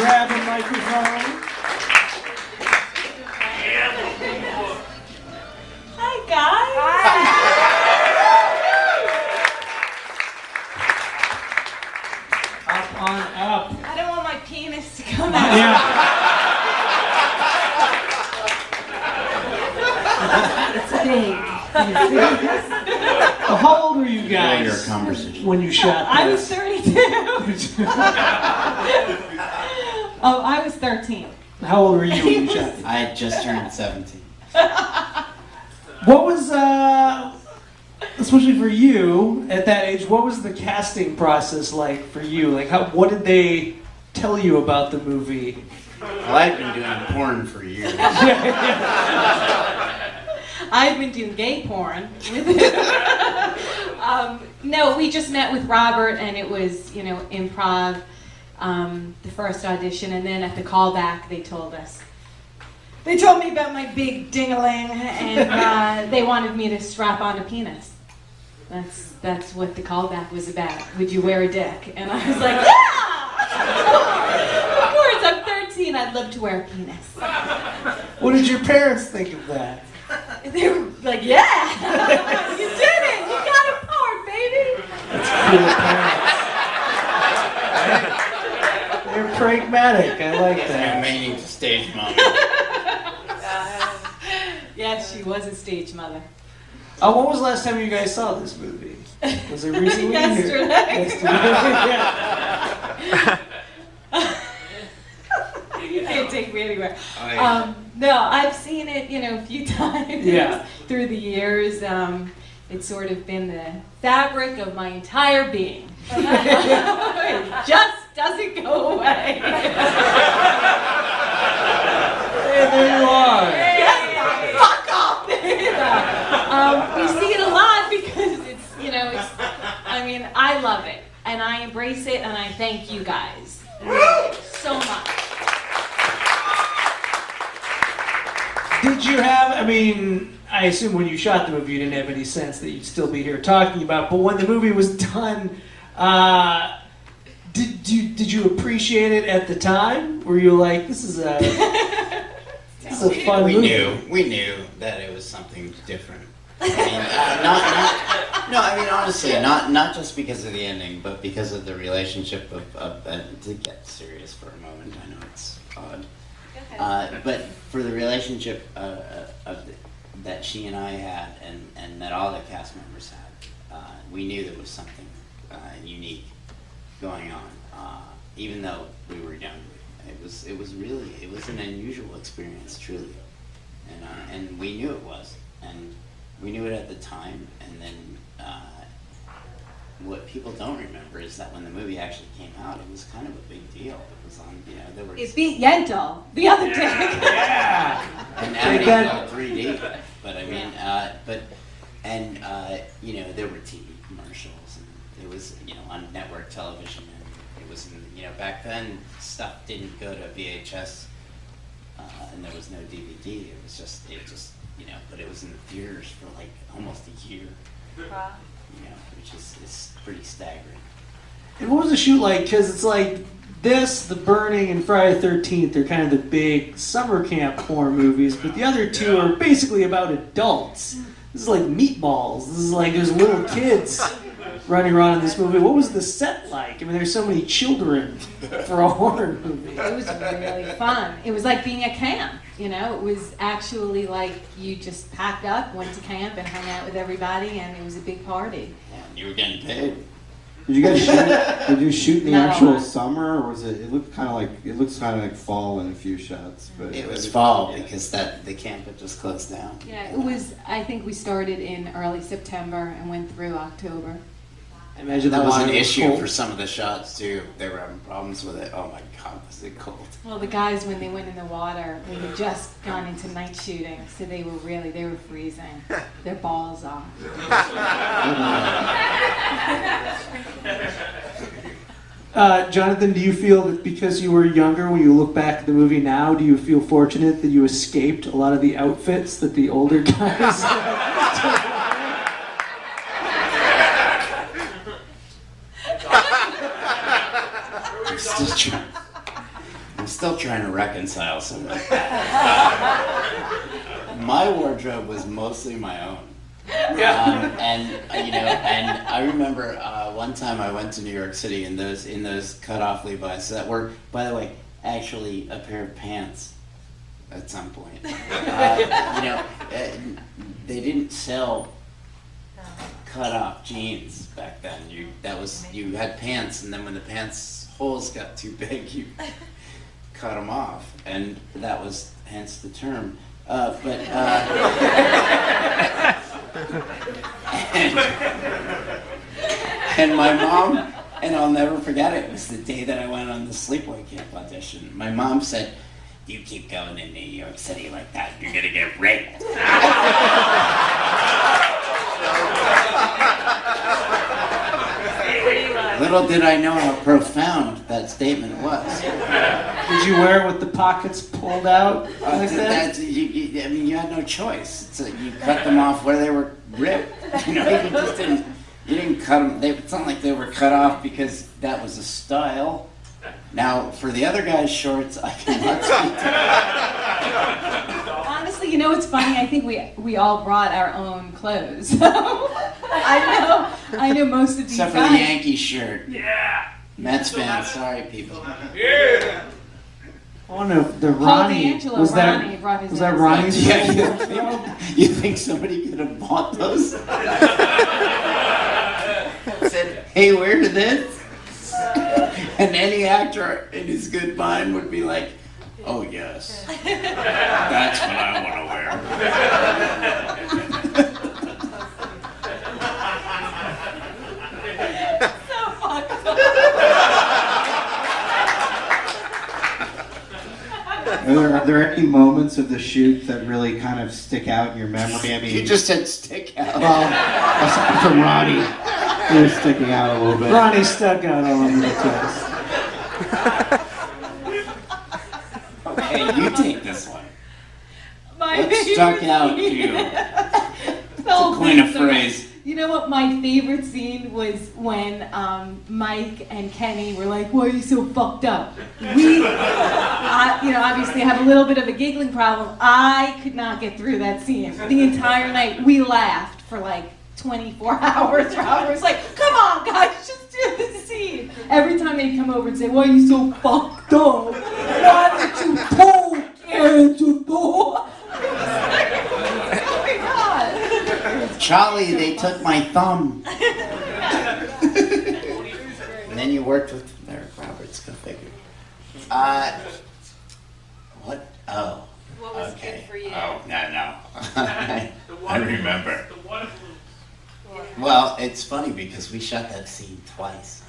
grab a microphone. Hi, guys. Hi. Up on up. I don't want my penis to come out. Yeah. It's big. Well, how old were you guys Your conversation. when you shot I was this? 32. Oh, I was 13. How old were you when you shot this? I had just turned 17. What was, especially for you at that age, what was the casting process like for you? Like, what did they tell you about the movie? Well, I've been doing porn for years. I've been doing gay porn. No, we just met with Robert, and it was, improv, the first audition, and then at the callback, they told me about my big ding-a-ling, and they wanted me to strap on a penis. That's what the callback was about. Would you wear a dick? And I was like, yeah! Of course, I'm 13. I'd love to wear a penis. What did your parents think of that? They were like, yeah! You did it! You got it hard, baby! That's cool parents. They're pragmatic. I like You're that. making to stage mom. Yes, she was a stage mother. When was the last time you guys saw this movie? Was it recently? Yesterday. Yeah. You can't take me anywhere. Oh, yeah. No, I've seen it, a few times through the years. It's sort of been the fabric of my entire being. It just doesn't go away. Hey, there you are. Yes, fuck off! We see it a lot because I love it, and I embrace it, and I thank you guys so much. Did you have, I assume when you shot the movie you didn't have any sense that you'd still be here talking about, but when the movie was done, did you appreciate it at the time? Were you like, this is a fun movie? We knew that it was something different. Honestly, not just because of the ending, but because of the relationship of to get serious for a moment, I know it's odd. But for the relationship that she and I had, and that all the cast members had, we knew there was something unique going on. Even though we were young, it was an unusual experience, truly, and we knew it was, and we knew it at the time, and then. What people don't remember is that when the movie actually came out, it was kind of a big deal. It was on, there were. It beat Yentl the other day. Yeah. And now they got 3D. But there were TV commercials, and it was, on network television, and it was, back then stuff didn't go to VHS, and there was no DVD. It just, but it was in the theaters for like almost a year. Wow. Which is pretty staggering. And what was the shoot like? Because it's like this, The Burning, and Friday the 13th are kind of the big summer camp horror movies, but the other two are basically about adults. This is like Meatballs. This is like there's little kids running around in this movie. What was the set like? There's so many children for a horror movie. It was really fun. It was like being at camp, It was actually like you just packed up, went to camp, and hung out with everybody, and it was a big party. Yeah, you were getting paid. Did you guys shoot? Did you shoot in the No. actual summer, or was it? It looks kind of like fall in a few shots. But It was fall because the camp had just closed down. Yeah, it was, I think we started in early September and went through October. I imagine That the was an water issue cold. for some of the shots too. They were having problems with it. Oh my God, was it cold? Well, the guys, when they went in the water, they had just gone into night shooting, so they were freezing. Their balls off. Jonathan, do you feel that because you were younger, when you look back at the movie now, do you feel fortunate that you escaped a lot of the outfits that the older guys still trying to reconcile some of that. My wardrobe was mostly my own. And I remember one time I went to New York City in those cut-off Levi's that were, by the way, actually a pair of pants at some point. They didn't sell cut-off jeans back then. You had pants, and then when the pants holes got too big, you cut them off, and that was hence the term. And my mom, and I'll never forget it, was the day that I went on the Sleepaway Camp audition. My mom said, "You keep going in New York City like that, you're gonna get raped." Little did I know how profound that statement was. Did you wear it with the pockets pulled out like that? You had no choice. You cut them off where they were ripped. You just didn't. You didn't cut them. It's not like they were cut off because that was a style. Now, for the other guy's shorts, I cannot speak to. Honestly, it's funny. I think we all brought our own clothes. I know most of these Except guys. for the Yankee shirt. Yeah. Mets fans, sorry people. Yeah. Oh no, the Ronnie. D'Angelo, Was that Ronnie brought his was that own. Ronnie's? Yeah, you think somebody could have bought those? Said, "Hey, wear this." And any actor in his good mind would be like, "Oh yes, that's what I want to wear." So fucked up. Are there any moments of the shoot that really kind of stick out in your memory? I mean, You just said stick out. well, aside from Ronnie, he was sticking out a little bit. Ronnie stuck out all over the place. Okay, you take this one. My What favorite stuck out to scene- you? The whole Coin a thing, so phrase. You know what my favorite scene was when Mike and Kenny were like, "Why are you so fucked up?" Obviously have a little bit of a giggling problem. I could not get through that scene. The entire night we laughed for like 24 hours. Robert was like, "Come on, guys, just do this scene." Every time they'd come over and say, "Why are you so fucked up? Why did you pull into the door?" Oh my God. Charlie, they took my thumb. And then you worked with Eric Roberts, go figure. What? Oh. What was Okay. good for you? Oh, no. I remember. The one Well, it's funny because we shot that scene twice.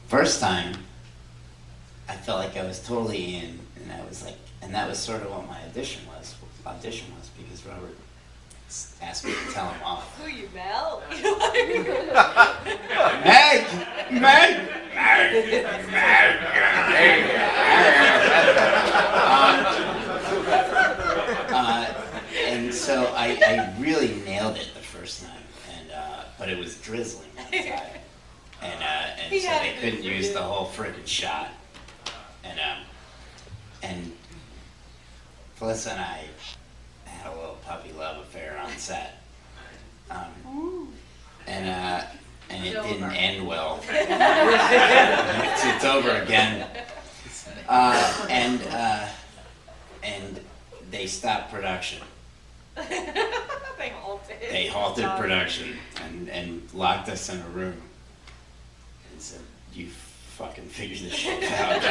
First time, I felt like I was totally in, and I was like, and that was sort of what my audition was because Robert asked me to tell him off. Who you, Mel? Meg! And so I really nailed it the first time, but it was drizzling outside, and He so had they it couldn't for use you. the whole friggin' shot, and Felissa and I had a little puppy love affair on set, and it didn't end well. It's over again. And they stopped production. They halted. They halted production and locked us in a room and said, "You fucking figure this shit out."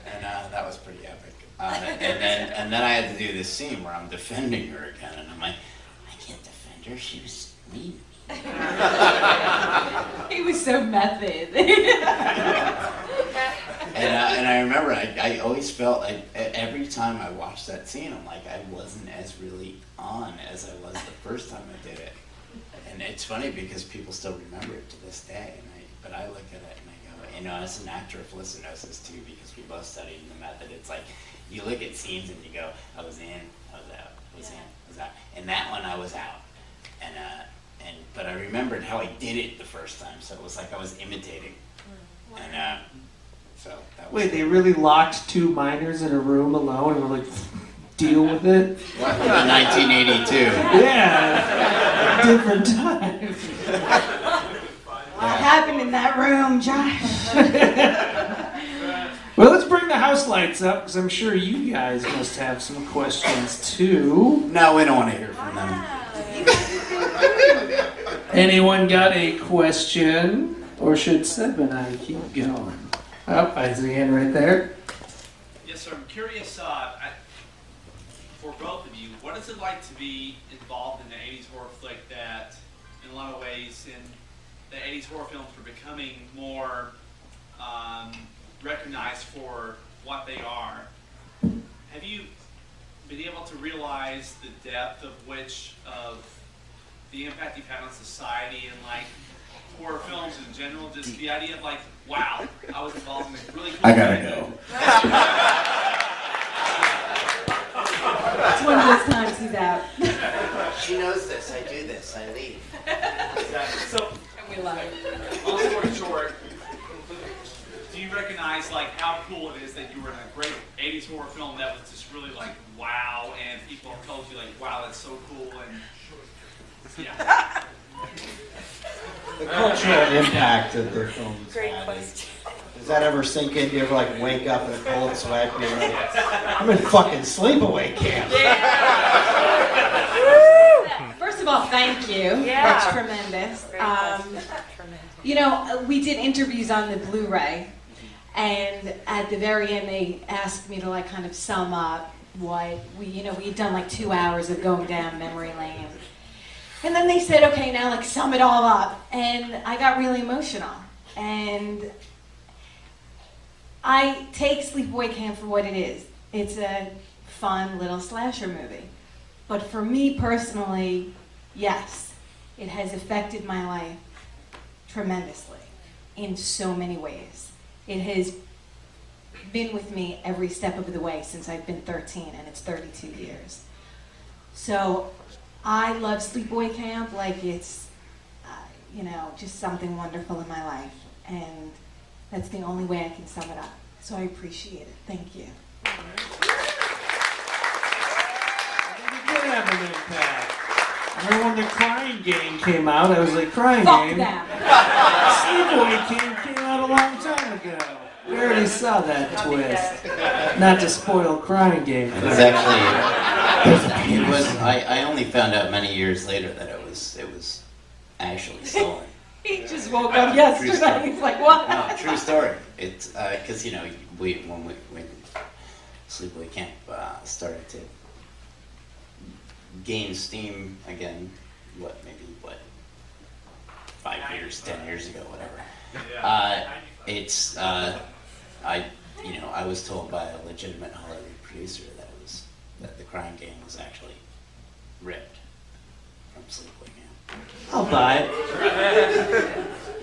And that was pretty epic. And then I had to do this scene where I'm defending her again, and I'm like, "I can't defend her. She was mean." He was so method. And I remember I always felt like every time I watched that scene, I'm like, I wasn't as really on as I was the first time I did it. And it's funny because people still remember it to this day. But I look at it and I go, as an actor, Felissa knows this too because we both studied in the method. It's like you look at scenes and you go, I was in, I was out, I was in, I was out. And that one I was out. But I remembered how I did it the first time, so it was like I was imitating. And So that was Wait, they really locked 2 minors in a room alone and were like, deal with it? what, in 1982. Yeah, different time. What happened in that room, Josh? Well, let's bring the house lights up because I'm sure you guys must have some questions too. No, we don't want to hear from them. Anyone got a question? Or should Seb and I keep going? Oh, I see a hand right there. Yes, sir. I'm curious, for both of you, what is it like to be involved in the 80s horror flick that, in a lot of ways, in the 80s horror films are becoming more recognized for what they are? Have you been able to realize the depth of the impact you've had on society and like horror films in general? Just the idea of like, wow, I was involved in a really cool I gotta thing. go. It's one of those times he's out. She knows this. I do this. I leave. Exactly. So, And we love it. long story short, do you recognize like how cool it is that you were in a great 80s horror film that was just really like wow, and people have told you like, wow, that's so cool, and yeah. The cultural impact of the films. Great question. Does that ever sink in? Do you ever like wake up in a cold sweat and you're like, I'm in fucking sleepaway camp? First of all, thank you. Yeah. That's tremendous. Great question. You know, we did interviews on the Blu-ray, and at the very end, they asked me to like kind of sum up what we'd done like 2 hours of going down memory lane. And then they said, okay, now like sum it all up. And I got really emotional. And I take Sleepaway Camp for what it is. It's a fun little slasher movie. But for me personally, yes, it has affected my life tremendously in so many ways. It has been with me every step of the way since I've been 13, and it's 32 years. So I love Sleepaway Camp like it's, just something wonderful in my life. And that's the only way I can sum it up. So I appreciate it. Thank you. It did have an impact. I remember when the Crying Game came out, I was like, Crying Fuck Game? them. Sleepaway Camp came out a long time ago. We already saw that twist. Not to spoil Crying Game. It was actually. I only found out many years later that it was actually stolen. He just woke up yesterday. He's like, what? No, true story. It's because when Sleepaway Camp started to gain steam again, 5 years, 10 years ago, whatever. I was told by a legitimate Hollywood producer that the Crying Game was actually ripped from Sleepaway Camp. I'll buy it.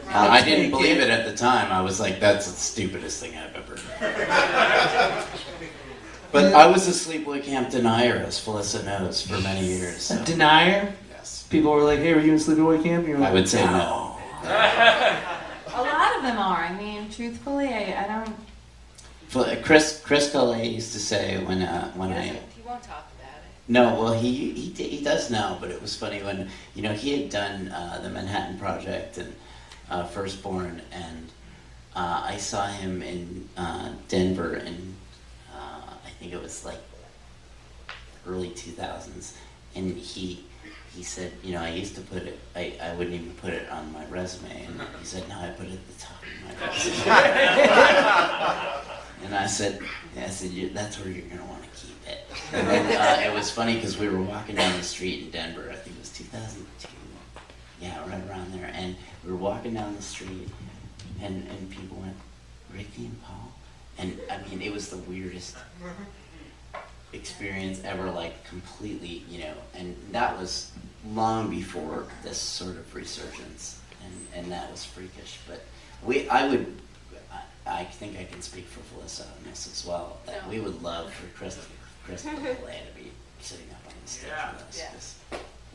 I didn't believe it at the time. I was like, that's the stupidest thing I've ever heard. But I was a Sleepaway Camp denier, as Felissa knows, for many years. A denier? Yes. People were like, hey, were you in Sleepaway Camp? And you were like, I would say no. A lot of them are. I mean, truthfully, I don't. Chris Collet used to say when I... He won't talk about it. No, well, he does now, but it was funny when, he had done the Manhattan Project and Firstborn, and I saw him in Denver in, I think it was like early 2000s, and he said, I used to put it, I wouldn't even put it on my resume, and he said, no, I put it at the top of my resume. And I said, that's where you're going to want to keep it. And then it was funny because we were walking down the street in Denver, I think it was 2002, yeah, right around there, and we were walking down the street, and people went, Ricky and Paul? And I mean, it was the weirdest experience ever, like completely, and that was long before this sort of resurgence, and that was freakish, but I think I can speak for Felissa on this as well, that we would love for Chris Collet to be sitting up on the stage with us. Yeah. 'Cause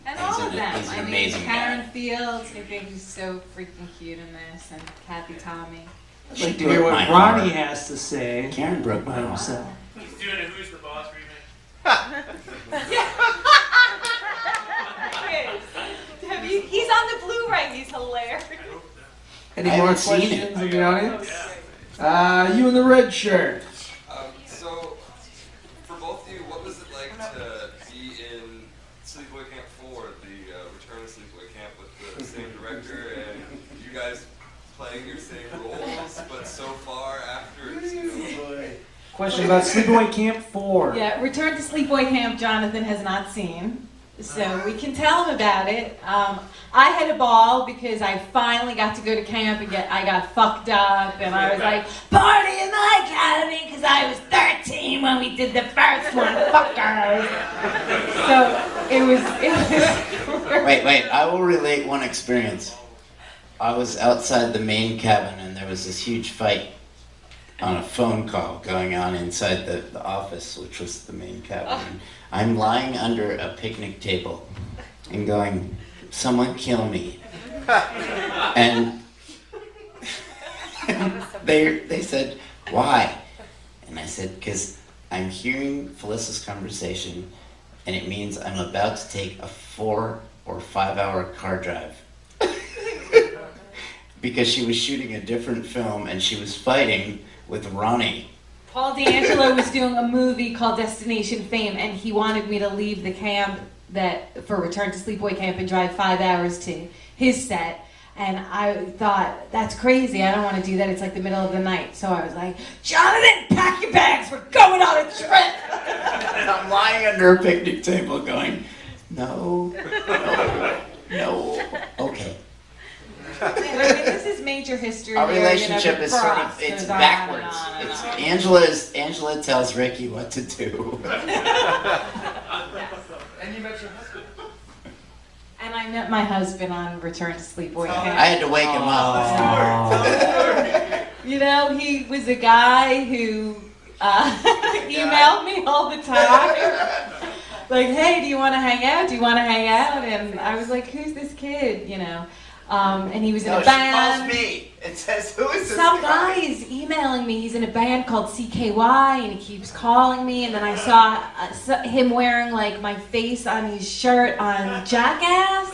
And he's all of them. He's an I mean, amazing Karen guy. Fields, I think he's so freaking cute in this, and Kathy Tommy. I'd She like to hear broke what my Ronnie heart. has to say. Karen broke my about heart. himself. He's doing a Who's the Boss remake. He's on the Blu-ray. He's hilarious. Any I more haven't seen questions it. in the audience? You in the red shirt. So, for both of you, what was it like to be in Sleepaway Camp 4, the Return to Sleepaway Camp, with the same director and you guys playing your same roles, but so far after it's, Question about Sleepaway Camp 4. Yeah, Return to Sleepaway Camp, Jonathan has not seen, so we can tell him about it. I had a ball because I finally got to go to camp and I got fucked up, and I was like, party in the academy, because I was 13 when we did the first one, fuckers. So it was Wait, I will relate one experience. I was outside the main cabin and there was this huge fight on a phone call going on inside the office, which was the main cabin. And I'm lying under a picnic table and going, someone kill me. And they said, why? And I said, because I'm hearing Felissa's conversation and it means I'm about to take a 4 or 5 hour car drive. Because she was shooting a different film and she was fighting with Ronnie. Paul D'Angelo was doing a movie called Destination Fame, and he wanted me to leave the camp for Return to Sleepaway Camp and drive 5 hours to his set. And I thought, that's crazy, I don't want to do that, it's like the middle of the night. So I was like, Jonathan, pack your bags, we're going on a trip! And I'm lying under a picnic table going, no, okay. I mean, this is major history. Our here, relationship for is sort us. of, it's Goes on backwards. and on and It's on. Angela tells Ricky what to do. and you met your husband. And I met my husband on Return to Sleepaway Camp. I had to wake him up. You know, he was a guy who emailed me all the time. Like, hey, do you want to hang out? Do you want to hang out? And I was like, who's this kid? You know. And he was in a She band. calls me. It says, who is this Some guy? guy is emailing me. He's in a band called CKY, and he keeps calling me. And then I saw him wearing like my face on his shirt on Jackass.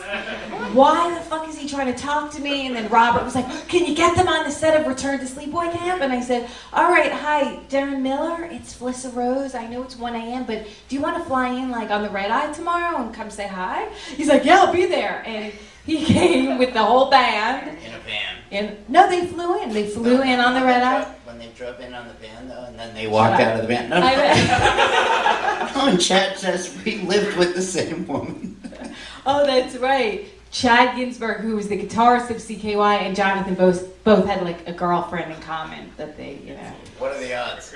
Why the fuck is he trying to talk to me? And then Robert was like, "Can you get them on the set of Return to Sleepaway Camp?" And I said, "All right, hi, Darren Miller. It's Felissa Rose. I know it's 1 a.m., but do you want to fly in like on the red eye tomorrow and come say hi?" He's like, "Yeah, I'll be there." And he came with the whole band. In a van. And no, they flew in. They flew in on the red eye. When they drove in on the van, though, and then they walked out of the van. No, I- no, and Chad says we lived with the same woman. Oh, that's right. Chad Ginsberg, who was the guitarist of CKY, and Jonathan both had like a girlfriend in common that they, you know. What are the odds?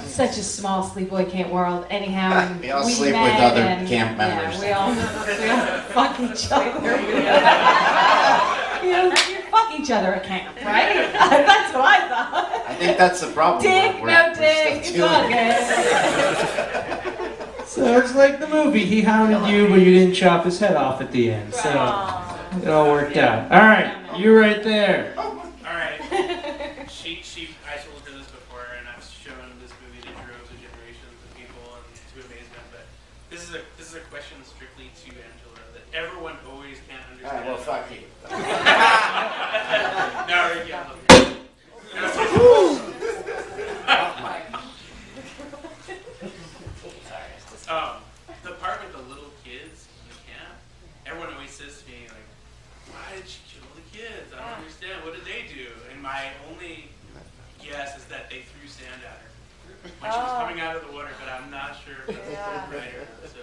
Such a small Sleepaway Camp world. Anyhow, and We all we sleep met with other and, camp members. Yeah, we all fuck each other. You know, you fuck each other at camp, right? That's what I thought. I think that's the problem. Dick, We're- no we're dick. still It's all doing it. good. So it's like the movie. He hounded you, but you didn't chop his head off at the end. So it all worked out. All right, you right there. All right. I told her this before, and I've shown this movie to droves of generations of people and to amazement. But this is a question strictly to Angela that everyone always can't All understand. right, well, fuck you. No, Ricky, I love the part with the little kids in camp, everyone always says to me, like, why did she kill the kids? I don't understand. What did they do? And my only guess is that they threw sand at her when she was coming out of the water, but I'm not sure if that's right or not. So.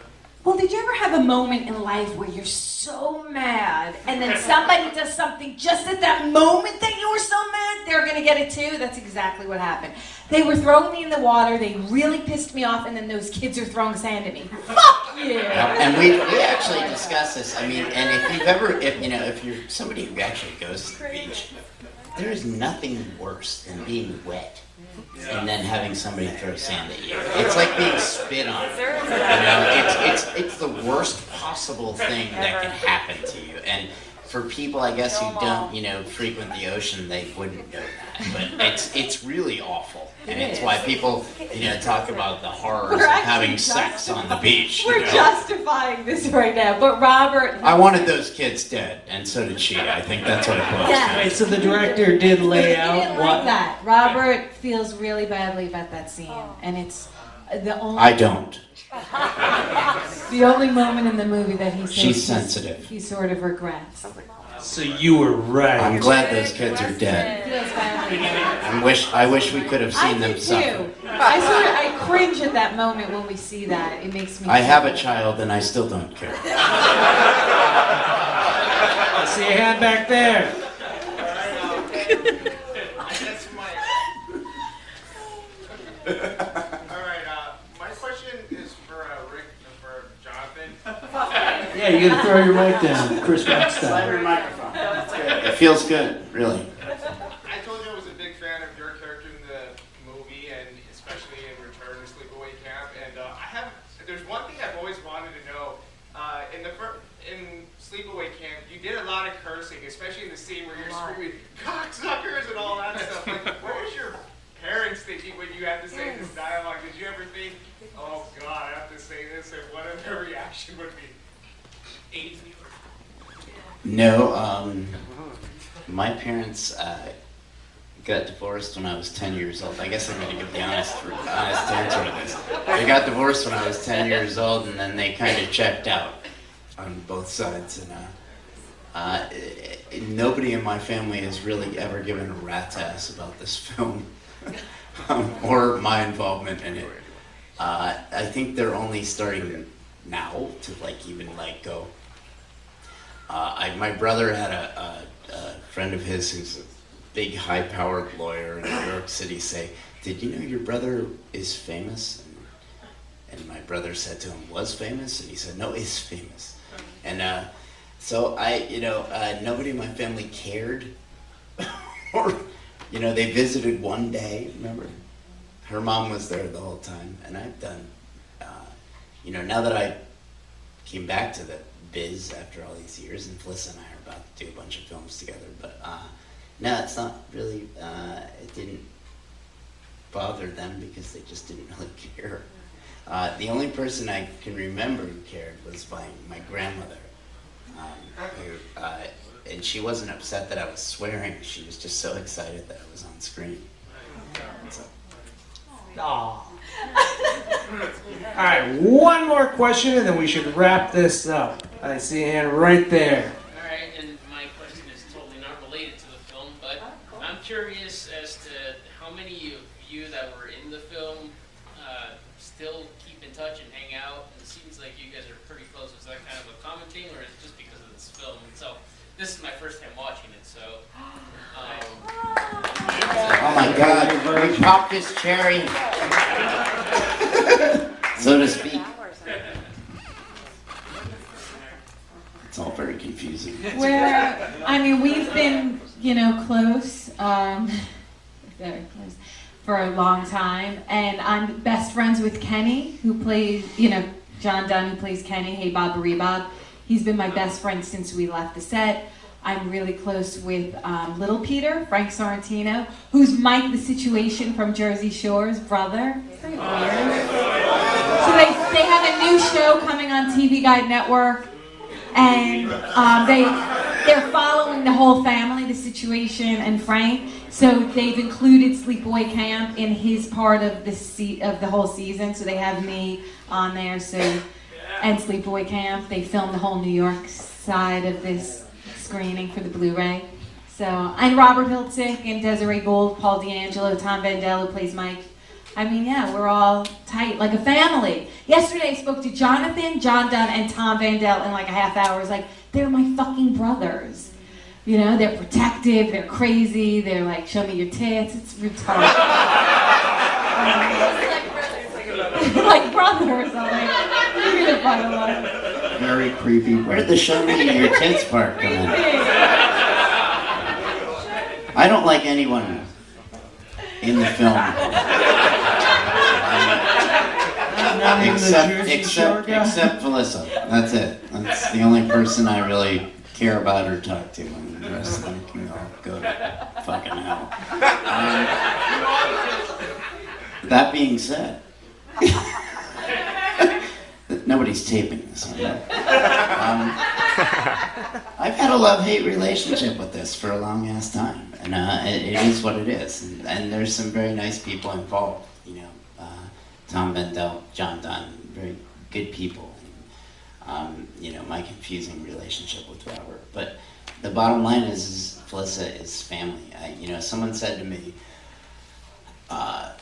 Well, did you ever have a moment in life where you're so mad and then somebody does something just at that moment that you were so mad, they're going to get it too? That's exactly what happened. They were throwing me in the water, they really pissed me off, and then those kids are throwing sand at me. Fuck you! And we actually discussed this. I mean, and if you're somebody who actually goes to the beach, there is nothing worse than being wet and then having somebody throw sand at you. It's like being spit on. You know, it's the worst possible thing that can happen to you. And for people, I guess, who don't, frequent the ocean, they wouldn't know that. But it's really awful, and it's why people, talk about the horrors of having sex on the beach. We're justifying this right now, but Robert. I wanted those kids dead, and so did she. I think that's what it was. Yeah. Wait, so the director did lay He out didn't what? like that. Robert feels really badly about that scene, and it's the only. I don't. The only moment in the movie that he says She's sensitive. he sort of regrets. So you were right. I'm glad those kids are dead. He feels badly about it. I wish we could have I seen them do suffer. too. I cringe at that moment when we see that. It makes me. I have a child, and I still don't care. I see a hand back there. That's my. All right. My question is for Rick and for Jonathan. Yeah, you gotta throw your mic down, Chris Rock Slide style. your microphone. It feels good, really. I told you I was a big fan of your character in the movie, and especially in Return to Sleepaway Camp. And there's one thing I've always wanted to know. In Sleepaway Camp, you did a lot of cursing, especially in the scene where you're screaming cocksuckers and all that stuff. Like, what was your parents thinking when you had to say this dialogue? Did you ever think, oh God, I have to say this, and what their reaction would be? No, my parents got divorced when I was 10 years old. I guess I'm going to give the honest answer to this. They got divorced when I was 10 years old, and then they kind of checked out on both sides. And nobody in my family has really ever given a rat's ass about this film or my involvement in it. I think they're only starting now to even go. My brother had a friend of his who's a big high-powered lawyer in New York City say, "Did you know your brother is famous?" And my brother said to him, "Was famous?" And he said, "No, is famous." And so nobody in my family cared. Or, they visited one day, remember? Her mom was there the whole time. And I've done, now that I came back to the biz after all these years, and Felissa and I are about to do a bunch of films together, but no, it's not really, it didn't bother them because they just didn't really care. The only person I can remember who cared was my grandmother, and she wasn't upset that I was swearing. She was just so excited that I was on screen. So. Aw. Alright, one more question and then we should wrap this up. I see a hand right there. Alright, and my question is totally not related to the film, but I'm curious as to how many of you that were in the film still keep in touch and hang out. And it seems like you guys are pretty close. Is that kind of a common thing, or is it just because of this film itself? This is my first time watching it, so. Oh my God, we popped this cherry, so to speak. It's all very confusing. We've been, close, very close, for a long time, and I'm best friends with Kenny, who plays, John Dunn, who plays Kenny, Hey Bob Rebob. He's been my best friend since we left the set. I'm really close with Little Peter, Frank Sorrentino, who's Mike the Situation from Jersey Shore's brother. Very weird. So they have a new show coming on TV Guide Network, and they're following the whole family, the Situation and Frank. So they've included Sleepaway Camp in his part of the whole season. So they have me on there. And Sleepaway Camp. They filmed the whole New York side of this screening for the Blu-ray. And Robert Hiltzik and Desiree Gould, Paul D'Angelo, Tom Vandell, who plays Mike. We're all tight, like a family. Yesterday I spoke to Jonathan, John Dunn, and Tom Vandell in like a half hour. It's like, they're my fucking brothers. They're protective, they're crazy, they're like, show me your tits. It's retarded. Like brothers. Really fun. Very creepy. Where did the show me your tits part come in? I don't like anyone in the film. Except Felissa. That's it. That's the only person I really care about or talk to, and the rest of them can all go to fucking hell. That being said, nobody's taping this one. I've had a love-hate relationship with this for a long ass time, and it is what it is. And there's some very nice people involved. Tom Bendel, John Dunn, very good people. And, my confusing relationship with Robert. But the bottom line is Felissa is family. Someone said to me, I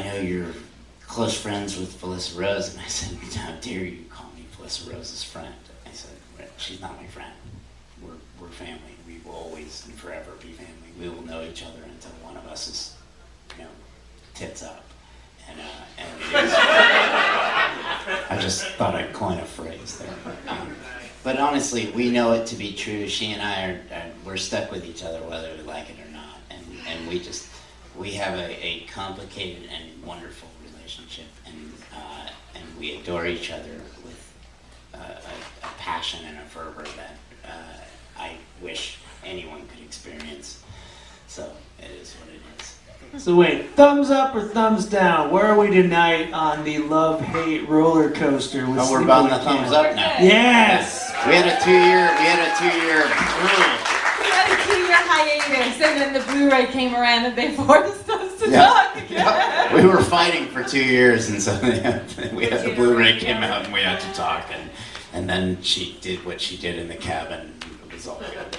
know you're close friends with Felissa Rose, and I said, how dare you call me Felissa Rose's friend? I said, she's not my friend. We're family. We will always and forever be family. We will know each other until one of us is, tits up. And I just thought I'd coin a phrase there. But honestly, we know it to be true. She and I we're stuck with each other whether we like it or not. And we have a complicated and wonderful relationship, and we adore each other with a passion and a fervor that I wish anyone could experience. So it is what it is. So wait, thumbs up or thumbs down? Where are we tonight on the love-hate roller coaster? With Oh, we're on the thumbs up now. Yes. We had a two-year. We had a 2-year hiatus, and then the Blu-ray came around, and they forced us to talk again. Yeah. We were fighting for 2 years, and so we had the Blu-ray came out, and we had to talk, and then she did what she did in the cabin. It was all good.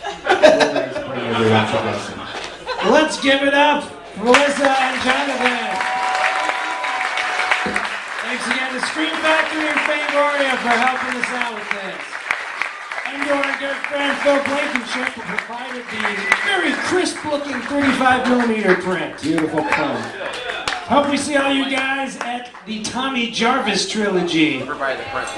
Let's give it up, Felissa and Jonathan. Thanks again to Screen Factory and Fangoria for helping us out with this. And to our good friend Phil Blankenship who provided the very crisp-looking 35mm print. Beautiful print. Hope we see all you guys at the Tommy Jarvis trilogy. Provide the print.